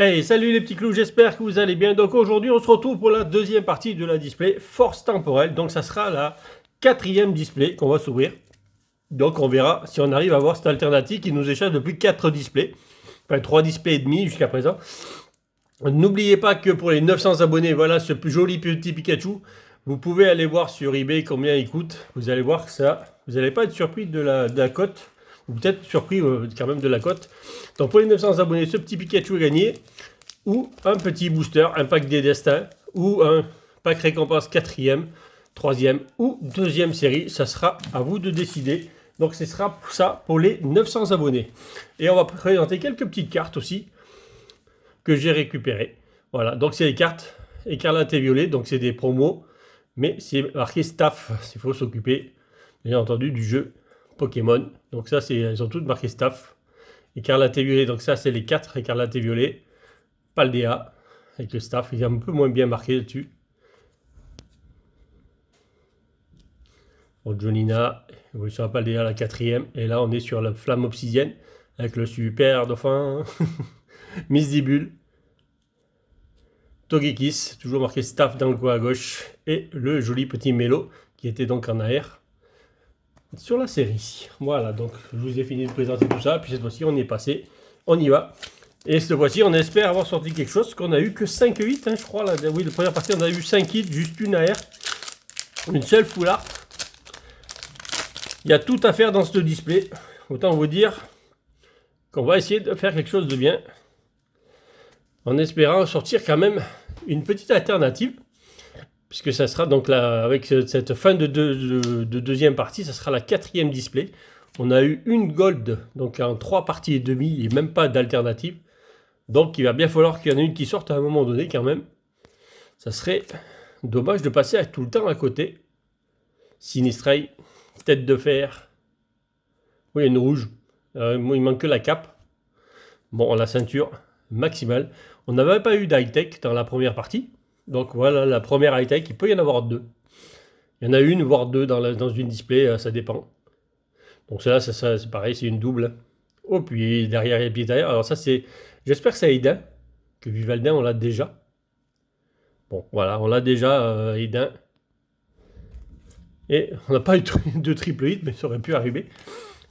Hey, salut les petits clous, j'espère que vous allez bien. Donc aujourd'hui, on se retrouve pour la deuxième partie de la display Force Temporelle. Donc ça sera la quatrième display qu'on va s'ouvrir. Donc on verra si on arrive à voir cette alternative qui nous échappe depuis 4 displays. Enfin 3 displays et demi jusqu'à présent. N'oubliez pas que pour les 900 abonnés, voilà ce plus joli petit Pikachu. Vous pouvez aller voir sur eBay combien il coûte. Vous allez voir que ça, vous n'allez pas être surpris de la cote. Ou peut-être surpris quand même de la cote. Donc pour les 900 abonnés, ce petit Pikachu est gagné. Ou un petit booster, un pack des destins. Ou un pack récompense 4e, 3e ou 2e série. Ça sera à vous de décider. Donc ce sera ça pour les 900 abonnés. Et on va présenter quelques petites cartes aussi que j'ai récupérées. Voilà, donc c'est les cartes écarlate et violet. Donc c'est des promos. Mais c'est marqué staff. Il faut s'occuper, bien entendu, du jeu Pokémon. Donc ça, elles sont toutes marquées staff. Écarlate et violet, donc ça, c'est les 4 écarlate et violet. Paldea, avec le staff, il est un peu moins bien marqué là-dessus. Bon, Jonina, évolution à Paldea, la 4e. Et là, on est sur la flamme obsidienne, avec le super dauphin. Misdibule. Togekiss, toujours marqué staff dans le coin à gauche. Et le joli petit Mélo, qui était donc en AR. Sur la série. Voilà, donc je vous ai fini de présenter tout ça. Puis cette fois-ci, on est passé. On y va. Et cette fois-ci, on espère avoir sorti quelque chose. Qu'on a eu que 5 hits, hein, je crois. Là. Oui, la première partie, on a eu 5 hits, juste une AR. Une seule full art. Il y a tout à faire dans ce display. Autant vous dire qu'on va essayer de faire quelque chose de bien. En espérant sortir quand même une petite alternative. Puisque ça sera donc là, avec cette fin de deuxième partie, ça sera la 4e display. On a eu une gold, donc en 3 parties et demi, et même pas d'alternative. Donc il va bien falloir qu'il y en ait une qui sorte à un moment donné quand même. Ça serait dommage de passer à tout le temps à côté. Sinistray, tête de fer. Oui, une rouge. Il manque que la cape. Bon, la ceinture maximale. On n'avait pas eu d'high-tech dans la première partie. Donc voilà la première high-tech, il peut y en avoir 2. Il y en a une, voire 2 dans une display, ça dépend. Donc celle-là, c'est pareil, c'est une double. Oh, puis derrière, il y a pieds derrière. Alors ça, c'est... J'espère que c'est Aiden, que Vivaldin, on l'a déjà. Bon, voilà, on l'a déjà, Aiden. Et on n'a pas eu de triple hit, mais ça aurait pu arriver.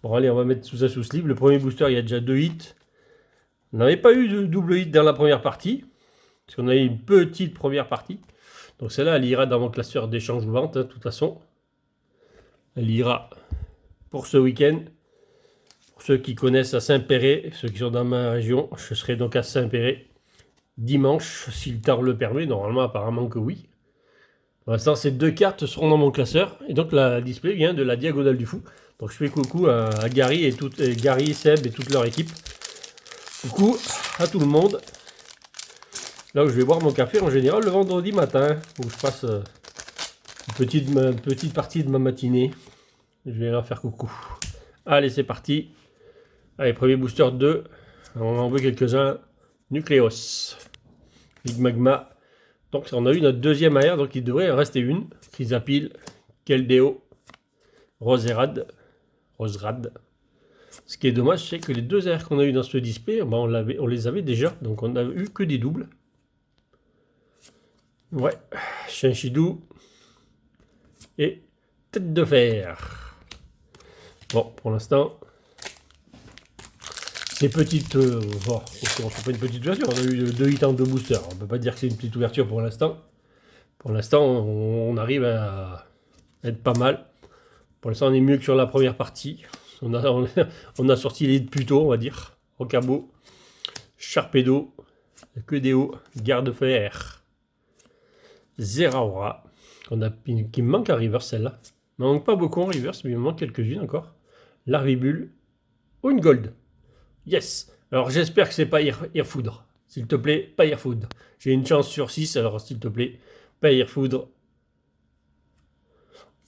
Bon, allez, on va mettre tout ça sous sleeve. Le premier booster, il y a déjà 2 hits. On n'avait pas eu de double hit dans la première partie. Parce qu'on a eu une petite première partie. Donc celle-là, elle ira dans mon classeur d'échange-vente, hein, de toute façon. Elle ira pour ce week-end. Pour ceux qui connaissent à Saint-Péret, ceux qui sont dans ma région, je serai donc à Saint-Péret dimanche, si le temps le permet. Normalement, apparemment que oui. Pour l'instant, ces 2 cartes seront dans mon classeur. Et donc la display vient de la Diagonale du Fou. Donc je fais coucou à Gary, et Gary, Seb et toute leur équipe. Coucou à tout le monde. Là où je vais boire mon café en général le vendredi matin, où je passe une petite partie de ma matinée. Je vais leur faire coucou. Allez, c'est parti. Allez, premier booster 2. On en veut quelques-uns. Nucléos. Big Magma. Donc on a eu notre deuxième AR, donc il devrait en rester une. Chrysapile. Keldeo. Roserad. Ce qui est dommage, c'est que les 2 AR qu'on a eu dans ce display, ben on les avait déjà. Donc on n'a eu que des doubles. Ouais, Chinchidou et tête de fer. Bon, pour l'instant, ces petites... bon, on ne fait pas une petite ouverture, on a eu 2 hits en 2 boosters. On ne peut pas dire que c'est une petite ouverture pour l'instant. Pour l'instant, on arrive à être pas mal. Pour l'instant, on est mieux que sur la première partie. On a sorti les hits plus tôt, on va dire. Rocabo, Sharpedo, Quedeo, Garde-Fer. Zeraora, qui me manque à reverse celle-là. Il ne manque pas beaucoup en reverse, mais il me manque quelques-unes encore. Larvibule. Oh, une gold. Yes. Alors j'espère que c'est pas Airfoudre. S'il te plaît, pas Airfoudre. J'ai une chance sur 6, alors s'il te plaît, pas Airfoudre.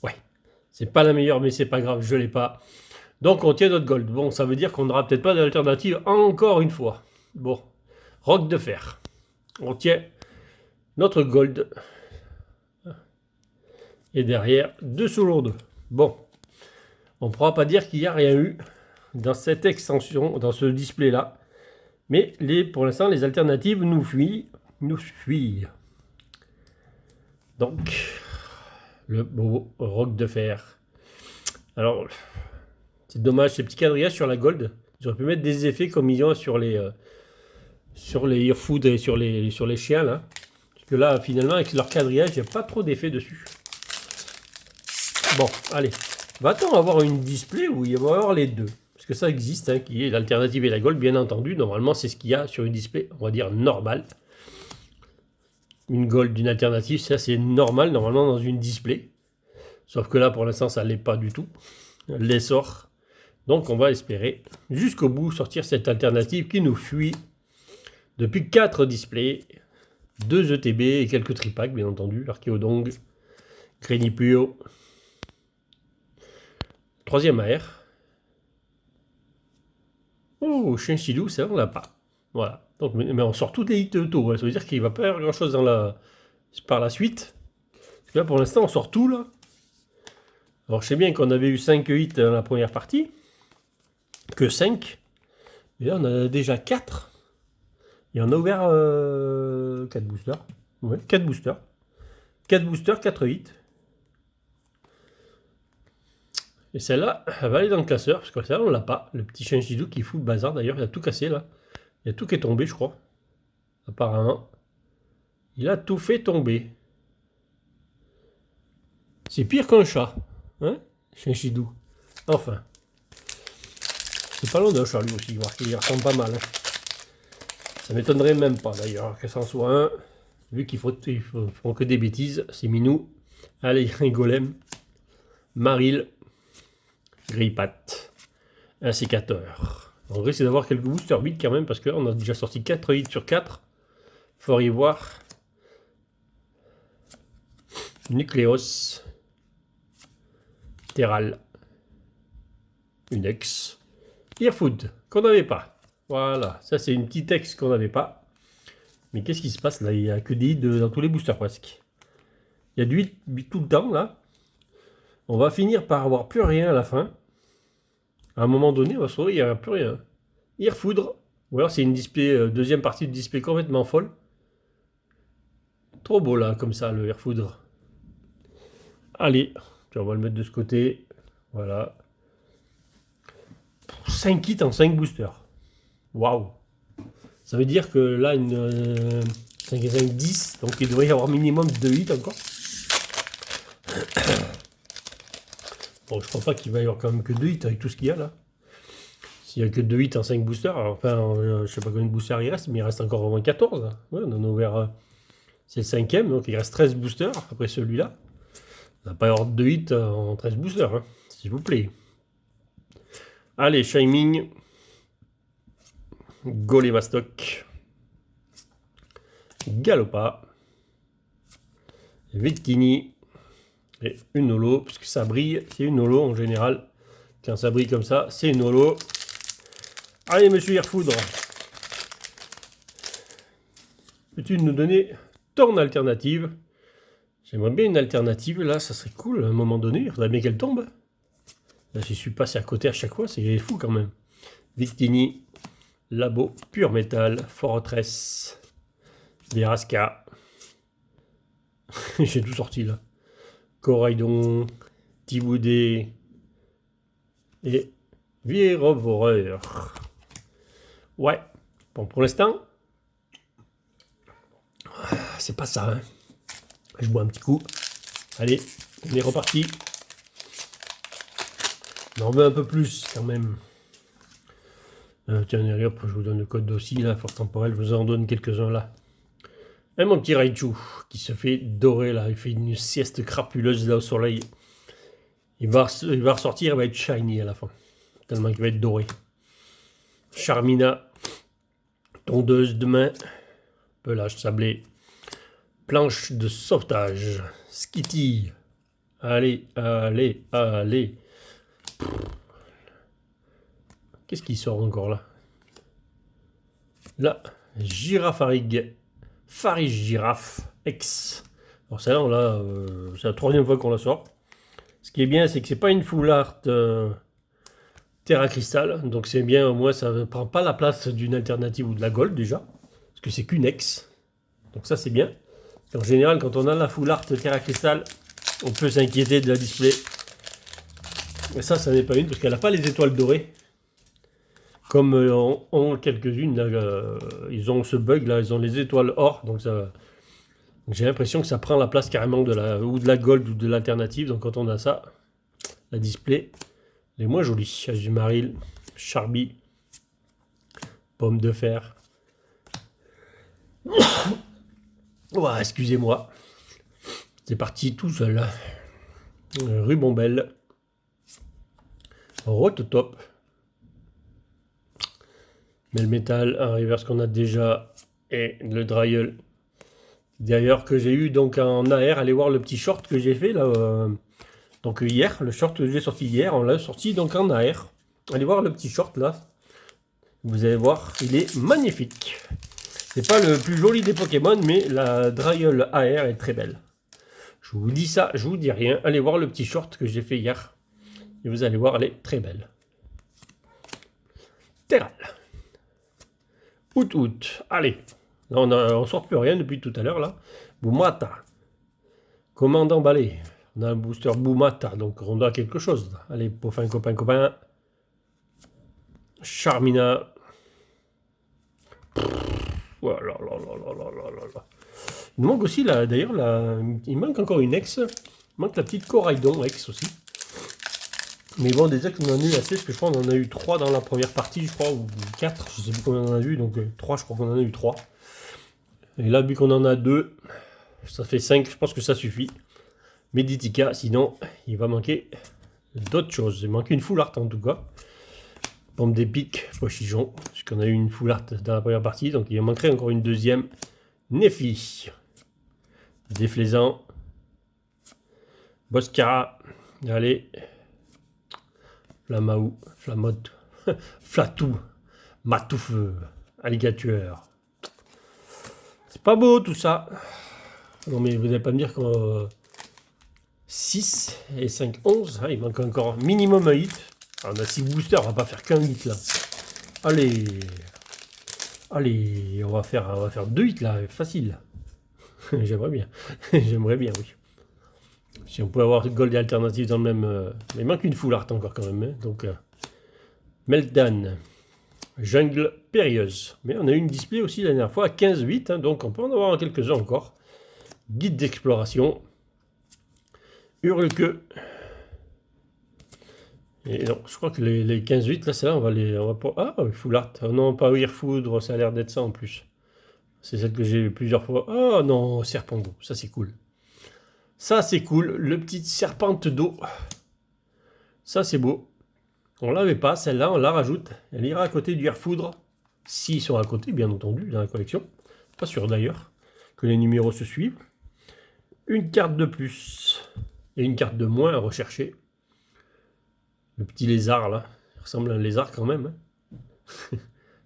Ouais. C'est pas la meilleure, mais c'est pas grave, je l'ai pas. Donc on tient notre gold. Bon, ça veut dire qu'on n'aura peut-être pas d'alternative encore une fois. Bon. Roc de fer. On tient notre gold. Et derrière, 2 sous lourdes. Bon, on ne pourra pas dire qu'il n'y a rien eu dans cette extension, dans ce display-là. Mais pour l'instant, les alternatives nous fuient. Nous fuient. Donc, le beau roc de fer. Alors, c'est dommage, ces petits quadrillages sur la Gold. Ils auraient pu mettre des effets comme ils ont sur les Earfood et sur les chiens là. Parce que là, finalement, avec leur quadrillage, il n'y a pas trop d'effet dessus. Bon, allez. Va-t-on avoir une display où il va y avoir les deux? Parce que ça existe, hein, qui est l'alternative et la Gold, bien entendu. Normalement, c'est ce qu'il y a sur une display, on va dire, normale. Une Gold, une alternative, ça c'est normal, normalement, dans une display. Sauf que là, pour l'instant, ça ne l'est pas du tout. L'essor. Donc, on va espérer, jusqu'au bout, sortir cette alternative qui nous fuit depuis 4 displays, 2 ETB et quelques tripacks, bien entendu. L'Archéodong, Grenipure, 3e AR. Oh, Shinshidou, ça on l'a pas. Voilà. Donc, mais on sort toutes les hits tôt. Hein. Ça veut dire qu'il ne va pas y avoir grand chose par la suite. Parce que là, pour l'instant, on sort tout là. Alors, je sais bien qu'on avait eu 5 hits dans la première partie. Que 5. Et là, on en a déjà 4. Et on a ouvert 4 boosters. Ouais, 4 boosters. 4 boosters, 4 hits. Et celle-là, elle va aller dans le classeur, parce que celle-là, on l'a pas. Le petit Shinshidou qui fout le bazar, d'ailleurs, il a tout cassé, là. Il y a tout qui est tombé, je crois. Apparemment. Il a tout fait tomber. C'est pire qu'un chat. Hein, Shinshidou. Enfin. C'est pas loin d'un chat, lui aussi, voir qu'il ressemble pas mal. Hein. Ça m'étonnerait même pas, d'ailleurs, que c'en soit un. Vu qu'ils font que des bêtises, c'est minou. Allez, un golem. Maril. Greypat, un sécateur. On risque d'avoir quelques boosters vite quand même parce qu'on a déjà sorti 4 hits sur 4. Faut y voir. Nucléos. Terral. Unex. Earfood, qu'on n'avait pas. Voilà, ça c'est une petite ex qu'on n'avait pas. Mais qu'est-ce qui se passe là? Il n'y a que des hits dans tous les boosters presque. Il y a du hit tout le temps là. On va finir par avoir plus rien à la fin. À un moment donné, on va se retrouver, il n'y aura plus rien. Earfoudre, ou alors c'est une display, deuxième partie de display complètement folle. Trop beau là, comme ça, le Earfoudre. Allez, on va le mettre de ce côté. Voilà. 5 kits en 5 boosters. Waouh. Ça veut dire que là, une 5 et 5, 10. Donc il devrait y avoir minimum 2 hits encore. Bon, je crois pas qu'il va y avoir quand même que 2 hits avec tout ce qu'il y a là. S'il n'y a que 2 hits en 5 boosters, alors, enfin, je sais pas combien de boosters il reste, mais il reste encore au moins 14. Là. Ouais, on en a ouvert. C'est le 5e, donc il reste 13 boosters après celui-là. On n'a pas y avoir 2 hits en 13 boosters, hein, s'il vous plaît. Allez, Shining. Golémastoc. Galopa. Vitkini. Et une holo, parce que ça brille, c'est une holo en général. Quand ça brille comme ça, c'est une holo. Allez, monsieur Earfoudre. Peux-tu nous donner ton alternative? J'aimerais bien une alternative, là, ça serait cool à un moment donné. Il faudrait bien qu'elle tombe. Là, je suis passé à côté à chaque fois, c'est fou quand même. Victini, Labo, Pure Metal, Fortress, Veraska. J'ai tout sorti là. Coraidon, Tiboudé et Virevoreur. Ouais, bon pour l'instant, c'est pas ça. Hein. Je bois un petit coup. Allez, on est reparti. On en veut un peu plus quand même. Tiens, allez hop, je vous donne le code aussi là, force temporelle, je vous en donne quelques-uns là. Et mon petit Raichu qui se fait dorer là, il fait une sieste crapuleuse là au soleil. Il va ressortir, il va être shiny à la fin. Tellement qu'il va être doré. Charmina, tondeuse de main, pelage sablé, planche de sauvetage, Skitty. Allez, allez, allez. Qu'est-ce qui sort encore là? Là, Girafarig. Farig Girafe X. Alors celle-là, c'est la 3e fois qu'on la sort. Ce qui est bien, c'est que c'est pas une full art Terra Cristal, donc c'est bien, au moins ça ne prend pas la place d'une alternative ou de la Gold déjà, parce que c'est qu'une ex, donc ça c'est bien. Et en général, quand on a la full art Terra Cristal, on peut s'inquiéter de la display. Mais ça n'est pas une, parce qu'elle n'a pas les étoiles dorées, comme ont quelques-unes, ils ont ce bug là, ils ont les étoiles or, donc j'ai l'impression que ça prend la place carrément de la Gold ou de l'alternative, donc quand on a ça, la display est moins jolie. Azumaril, Charby, pomme de fer. Ouais, excusez-moi. C'est parti tout seul. Rubombelle. Rototop. Melmetal, un reverse qu'on a déjà. Et le Dryel. D'ailleurs, que j'ai eu donc en AR. Allez voir le petit short que j'ai fait là. Donc hier, le short que j'ai sorti hier, on l'a sorti donc en AR. Allez voir le petit short là. Vous allez voir, il est magnifique. C'est pas le plus joli des Pokémon, mais la Dryel AR est très belle. Je vous dis ça, je vous dis rien. Allez voir le petit short que j'ai fait hier. Et vous allez voir, elle est très belle. Terral. Out. Allez. Là, on sort plus rien depuis tout à l'heure là. Boumata. Commandant balai. On a un booster Boumata, donc on doit quelque chose. Allez, Pofin, copain. Charmina. Oh là là. Il manque aussi, là, d'ailleurs, il manque encore une ex. Il manque la petite Coraidon ex aussi. Mais bon, des ex, on en a eu assez, parce que je crois qu'on en a eu 3 dans la première partie, je crois, ou 4, je sais plus combien on en a eu, donc 3, je crois qu'on en a eu 3. Et là, vu qu'on en a 2, ça fait 5, je pense que ça suffit. Meditica, sinon, il va manquer d'autres choses. Il manque une full art en tout cas. Pomme d'épique, Pochijon, puisqu'on a eu une full art dans la première partie, donc il en manquerait encore une deuxième. Nefi, Déflaisant, Boscara, allez, Flamaou, Flamotte, Flatou, Matouf, Alligator. C'est pas beau tout ça. Non mais vous n'allez pas me dire qu'on 6 et 5, 11, il manque encore minimum un hit. On a 6 boosters, on va pas faire qu'un hit là. Allez, on va faire 2 hits là, facile. J'aimerais bien, oui. Si on peut avoir Gold et Alternative dans le même... mais il manque une full art encore quand même. Hein, donc, Meltdown, Jungle Périlleuse. Mais on a eu une display aussi la dernière fois à 15-8, hein, donc on peut en avoir quelques-uns encore. Guide d'exploration, Hurle-queue. Et non, je crois que les 15-8, là, c'est là, on va pas... Ah, full art. Oh, non, pas Foudre, ça a l'air d'être ça en plus. C'est celle que j'ai eu plusieurs fois. Oh non, Serpent d'eau, ça c'est cool. Ça c'est cool, le petit serpente d'eau. Ça c'est beau. On l'avait pas, celle-là, on la rajoute. Elle ira à côté du Foudre. S'ils sont à côté, bien entendu, dans la collection. Pas sûr d'ailleurs que les numéros se suivent. Une carte de plus et une carte de moins à rechercher. Le petit lézard là, il ressemble à un lézard quand même. Hein.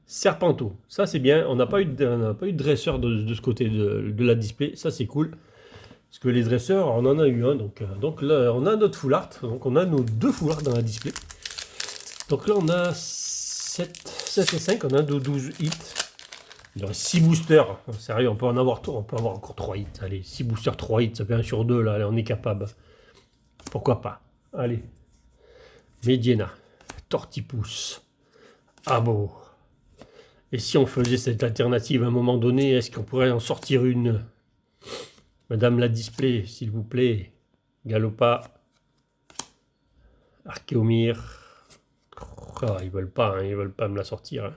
Serpenteau, ça c'est bien. On n'a pas eu de dresseur de ce côté de la display, ça c'est cool. Parce que les dresseurs, on en a eu un, donc là on a notre full art, donc on a nos 2 full art dans la display. Donc là on a 7 et 5, on a 12 hits. Il y aurait 6 boosters, sérieux, on peut en avoir on peut avoir encore 3 hits. Allez, 6 boosters, 3 hits, ça fait 1 sur 2 là, allez, on est capable. Pourquoi pas? Allez. Mediena, Tortipousse, Abo. Et si on faisait cette alternative à un moment donné, est-ce qu'on pourrait en sortir une? Madame la display, s'il vous plaît. Galopa, Archéomir. Oh, ils veulent pas me la sortir. Hein.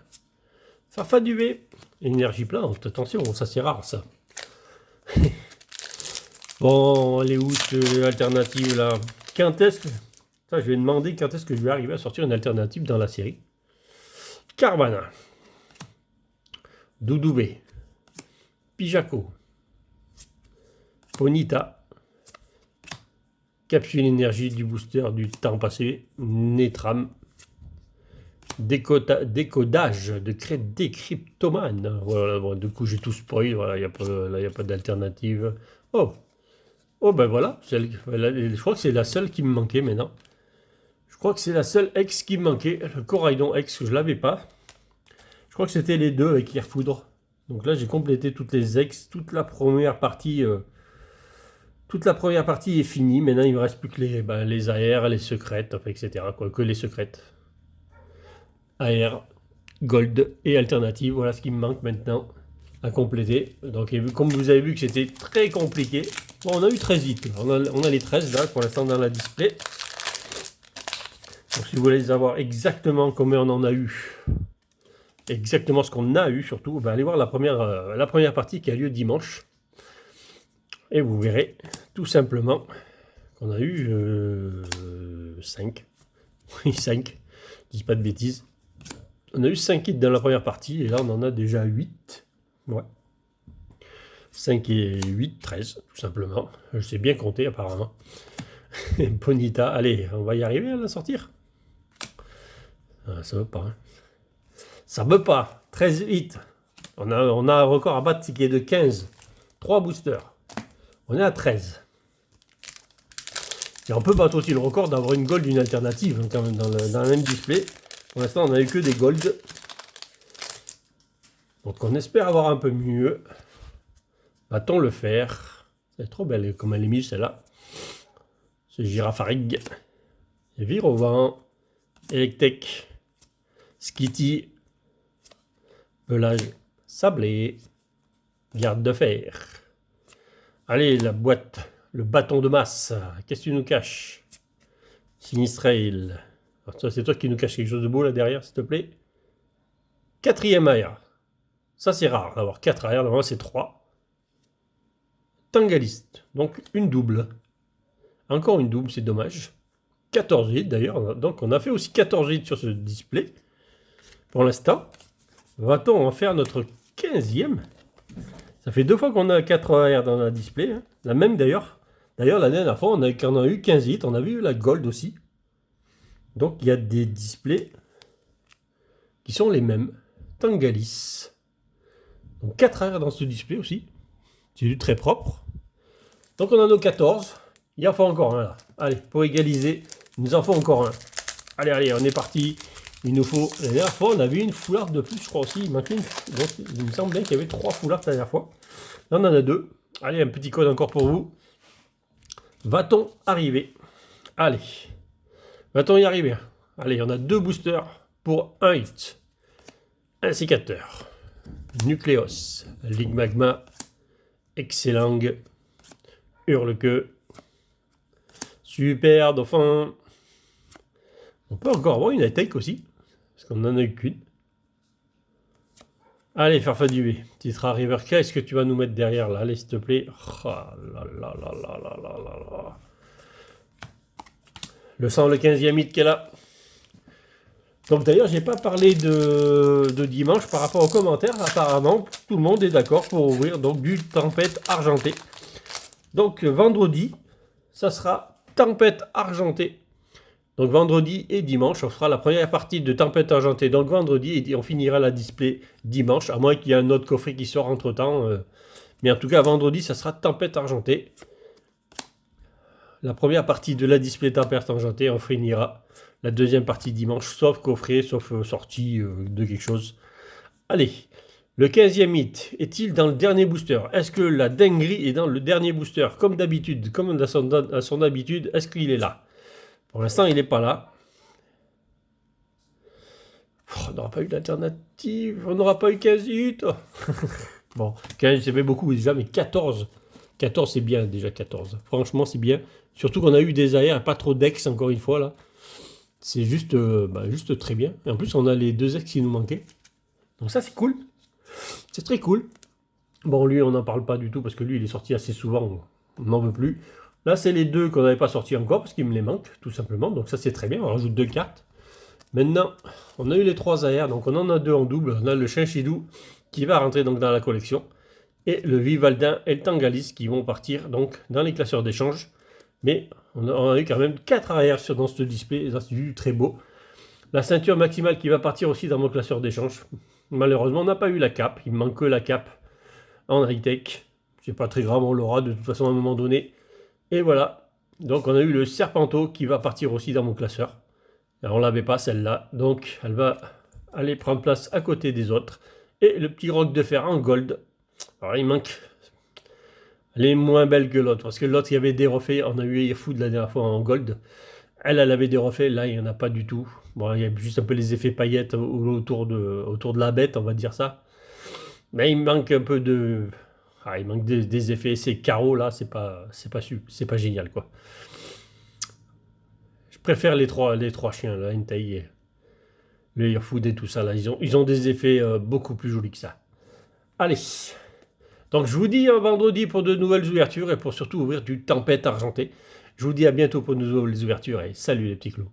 Farfaduvé, énergie plante, attention, ça c'est rare ça. Bon, elle est où cette alternative là? Quand est-ce que... Ça, je vais demander quand est-ce que je vais arriver à sortir une alternative dans la série. Carvana. Doudoubé. Pijaco. Ponita. Capsule énergie du booster du temps passé. Netram. Décodage de décryptomane. Voilà, bon, du coup j'ai tout spoil. Voilà, il n'y a pas d'alternative. Oh, ben voilà. Je crois que c'est la seule qui me manquait maintenant. Je crois que c'est la seule X qui me manquait, le Coraidon X, je l'avais pas. Je crois que c'était les deux avec Air Foudre. Donc là, j'ai complété toutes les X, toute la première partie est finie. Maintenant, il me reste plus que les AR, les secrètes, enfin, etc. Quoi, que les secrètes. AR, Gold et Alternative, voilà ce qui me manque maintenant à compléter. Donc, comme vous avez vu que c'était très compliqué, bon, on a eu 13 hits. On a les 13 là pour l'instant dans la display. Donc, si vous voulez savoir exactement combien on en a eu, exactement ce qu'on a eu surtout, on va aller voir la première partie qui a lieu dimanche. Et vous verrez tout simplement qu'on a eu 5. Oui, 5. Je dis pas de bêtises. On a eu 5 hits dans la première partie et là on en a déjà 8. Ouais. 5 et 8, 13 tout simplement. Je sais bien compter apparemment. Bonita, allez, on va y arriver à la sortir. Ah, ça veut pas. Hein. Ça veut pas. 13 hits. On a un record à battre qui est de 15. 3 boosters. On est à 13. Et on peut battre aussi le record d'avoir une gold d'une alternative, hein, quand même, dans le même display. Pour l'instant, on n'a eu que des golds. Donc on espère avoir un peu mieux. Va-t-on le faire? C'est trop belle comme elle est mise celle-là. C'est Girafarig. Virovent. Electek. Skitty. Pelage sablé. Garde de fer. Allez, la boîte. Le bâton de masse. Qu'est-ce que tu nous caches? Sinistrail. C'est toi qui nous cache quelque chose de beau là derrière, s'il te plaît. 4e AR. Ça, c'est rare d'avoir 4 AR. Normalement, c'est 3. Tangaliste. Donc, une double. Encore une double, c'est dommage. 14 hits d'ailleurs. Donc, on a fait aussi 14 hits sur ce display. Pour l'instant. Va-t-on en faire notre 15e? Ça fait 2 fois qu'on a 4 AR dans la display. Hein. La même d'ailleurs. D'ailleurs, la dernière fois, on a eu 15 hits. On a vu la gold aussi. Donc, il y a des displays qui sont les mêmes. Tangalis. Donc, 4 AR dans ce display aussi. C'est du très propre. Donc, on en a 14. Il en faut encore un là. Allez, pour égaliser, il nous en faut encore un. Allez, allez, on est parti. Il nous faut... La dernière fois, on avait une foularde de plus, je crois aussi. Il manquait une... Donc, il me semble bien qu'il y avait 3 foulards la dernière fois. Là, on en a 2. Allez, un petit code encore pour vous. Va-t-on arriver? Allez. Va-t-on y arriver? Allez, on a 2 boosters pour 1 hit. Un sécateur. Nucléos. Ligue Magma. Excellent. Hurle-queue. Super Dauphin. On peut encore avoir une attaque aussi. Parce qu'on n'en a eu qu'une. Allez, Farfadubé. Titre River, qu'est-ce que tu vas nous mettre derrière là? Allez, s'il te plaît. Oh là là là là là là là là. Le 15e hit qu'elle a. Donc d'ailleurs, j'ai pas parlé de dimanche par rapport aux commentaires. Apparemment, tout le monde est d'accord pour ouvrir donc du Tempête Argentée. Donc vendredi, ça sera Tempête Argentée. Donc vendredi et dimanche, on fera la première partie de Tempête Argentée. Donc vendredi, et on finira la display dimanche, à moins qu'il y ait un autre coffret qui sort entre temps. Mais en tout cas, vendredi, ça sera Tempête Argentée. La première partie de la display Tempête Argentée, on finira la deuxième partie dimanche, sauf coffret, sauf sortie de quelque chose. Allez, le 15e hit est-il dans le dernier booster? Est-ce que la dinguerie est dans le dernier booster? Comme d'habitude, comme à son habitude, est-ce qu'il est là? Pour l'instant, il n'est pas là. Oh, on n'aura pas eu d'alternative. On n'aura pas eu 15 hits. Bon, 15, c'est pas beaucoup déjà, mais 14. 14, c'est bien déjà, 14. Franchement, c'est bien. Surtout qu'on a eu des AR, pas trop d'ex, encore une fois, là. C'est juste, juste très bien. Et en plus, on a les 2 ex qui nous manquaient. Donc ça, c'est cool. C'est très cool. Bon, lui, on n'en parle pas du tout, parce que lui, il est sorti assez souvent. On n'en veut plus. Là, c'est les 2 qu'on n'avait pas sortis encore, parce qu'il me les manque, tout simplement. Donc ça, c'est très bien. On rajoute 2 cartes. Maintenant, on a eu les 3 AR, donc on en a 2 en double. On a le Chinchidou qui va rentrer donc dans la collection. Et le Vivaldin et le Tangalis qui vont partir donc dans les classeurs d'échange. Mais on a eu quand même 4 AR dans ce display. Ça, c'est du très beau. La ceinture maximale qui va partir aussi dans mon classeur d'échange. Malheureusement, on n'a pas eu la cape. Il me manque que la cape en high-tech. C'est pas très grave, on l'aura de toute façon à un moment donné. Et voilà. Donc on a eu le Serpento qui va partir aussi dans mon classeur. Alors, on l'avait pas celle-là, donc elle va aller prendre place à côté des autres. Et le petit roc de fer en gold. Alors il manque. Elle est moins belle que l'autre, parce que l'autre il y avait des reflets, on a eu Airfood la dernière fois en gold. Elle avait des reflets, là il n'y en a pas du tout. Bon, il y a juste un peu les effets paillettes autour de la bête, on va dire ça. Mais il manque un peu de. Ah, il manque des effets, ces carreaux là, c'est pas génial quoi. Je préfère les trois chiens là, Entei, le Airfood et tout ça là. Ils ont des effets beaucoup plus jolis que ça. Allez. Donc je vous dis un vendredi pour de nouvelles ouvertures et pour surtout ouvrir du Tempête argentée. Je vous dis à bientôt pour de nouvelles ouvertures et salut les petits clous.